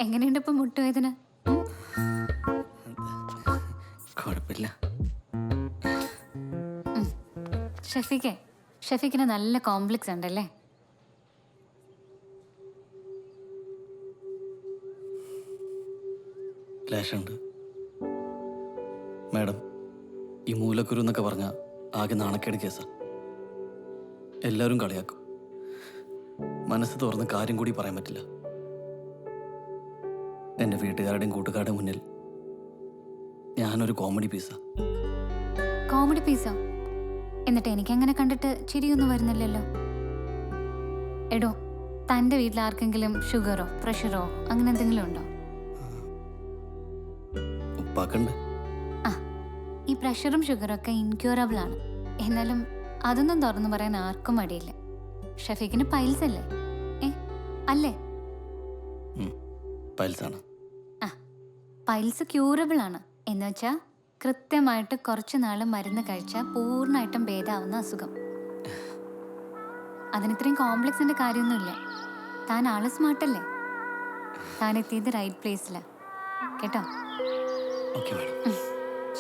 എങ്ങനെയുണ്ട് ഇപ്പൊ മുട്ടുവേദന? കുഴപ്പമില്ല. ഷെഫിക്കിന് നല്ല കോംപ്ലക്സ് ഉണ്ടല്ലേ? ലേശമുണ്ട് മാഡം. ഈ മൂലക്കുരു എന്നൊക്കെ പറഞ്ഞാൽ ആകെ നാണക്കേട് കേസാ. എല്ലാവരും കളിയാക്കും. മനസ്സ് തുറന്ന് കാര്യം കൂടി പറയാൻ പറ്റില്ല. എൻ്റെ വീട്ടുകാരുടെയും കൂട്ടുകാരുടെയും മുന്നിൽ ഞാനൊരു കോമഡി പീസാ. Comedy piezo? എന്നിട്ട് എനിക്കങ്ങനെ കണ്ടിട്ട് ചിരിയൊന്നും വരുന്നില്ലല്ലോ. എടോ, തൻ്റെ വീട്ടിൽ ആർക്കെങ്കിലും ഷുഗറോ പ്രഷറോ അങ്ങനെ എന്തെങ്കിലും ഉണ്ടോ? ഉപ്പാക്കുണ്ട്. ആ, ഈ പ്രഷറും ഷുഗറും ഒക്കെ ഇൻക്യൂറബിൾ ആണ്. എന്നാലും അതൊന്നും തുറന്നു പറയാൻ ആർക്കും മടിയില്ല. ഷഫീഖിന് പൈൽസ് അല്ലേ? അല്ലേ? പൈൽസാണ്. ആ, പൈൽസ് ക്യൂറബിൾ ആണ് എന്ന് വെച്ചാൽ കൃത്യമായിട്ട് കുറച്ച് നാൾ മരുന്ന് കഴിച്ചാൽ പൂർണ്ണമായിട്ടും ഭേദാവുന്ന അസുഖം. അതിനിത്രയും കോംപ്ലക്സിന്റെ കാര്യമൊന്നുമില്ല. താൻ ആള് സ്മാർട്ടല്ലേ? താൻ എത്തിയത് റൈറ്റ് പ്ലേസിലാ കേട്ടോ.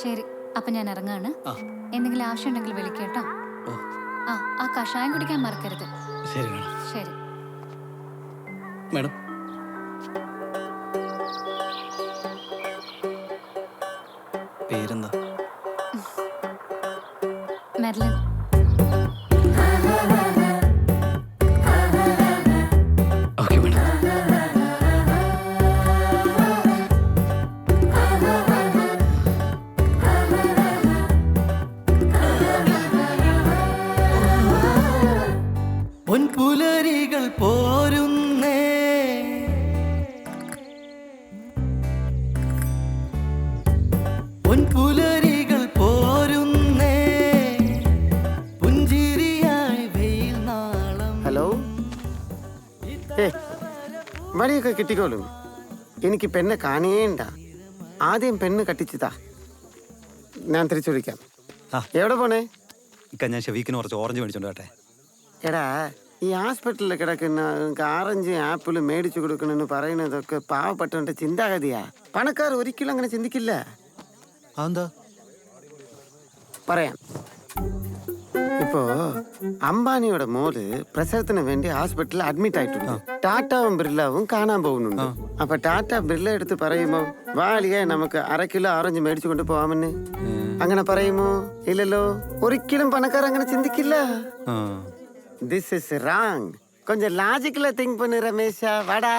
ശരി, അപ്പൊ ഞാൻ ഇറങ്ങാണ്. എന്തെങ്കിലും ആവശ്യം ഉണ്ടെങ്കിൽ വിളിക്കേട്ടോ. ആ കഷായം കുടിക്കാൻ മറക്കരുത്. ശരി മാഡം. ശരി മാഡം. പേരെന്താ? മെർലിൻ. Okay madam. പൊൻപുലരികൾ പോരുന്നേ, പൊൻപുലരികൾ പോരുന്നേ, പുഞ്ചിരിയായി വെയിൽ നാളം. ഹലോ, മണിയൊക്കെ കിട്ടിക്കോളും. എനിക്ക് പെണ്ണ് കാണേണ്ട. ആദ്യം പെണ്ണ് കട്ടിച്ചതാ. ഞാൻ തിരിച്ചു വിളിക്കാം. എവിടെ പോണേ? ഞാൻ ഷെഫീക്കിന് കുറച്ച് ഓറഞ്ച് മേടിച്ചോണ്ട് കേട്ടെ. എടാ, ഈ ഹോസ്പിറ്റലിൽ കിടക്കുന്ന ഓറഞ്ച് ആപ്പിൾ മേടിച്ചു കൊടുക്കണമെന്ന് പറയുന്നതൊക്കെ പാവപ്പെട്ടവന്റെ ചിന്താഗതിയാ. പണക്കാർ ഒരിക്കലും അങ്ങനെ ചിന്തിക്കില്ല. അതെന്താ? പറയാം. ഇപ്പോ അംബാനിയുടെ മോള് പ്രസവത്തിന് വേണ്ടി ഹോസ്പിറ്റലിൽ അഡ്മിറ്റ് ആയിട്ടുണ്ട്. ടാറ്റാവും ബിർലാവും കാണാൻ പോകുന്നുണ്ട്. അപ്പൊ ടാറ്റ ബിർല എടുത്ത് പറയുമ്പോ, വാലിയെ നമുക്ക് 1/2 കിലോ ഓറഞ്ച് മേടിച്ചു കൊണ്ട് പോവാമെന്ന് അങ്ങനെ പറയുമോ? ഇല്ലല്ലോ. ഒരിക്കലും പണക്കാർ അങ്ങനെ ചിന്തിക്കില്ല. This is rang. கொஞ்சம் லாஜிக்கலா திங்க் பண்ணு ரமேஷா. வாடா.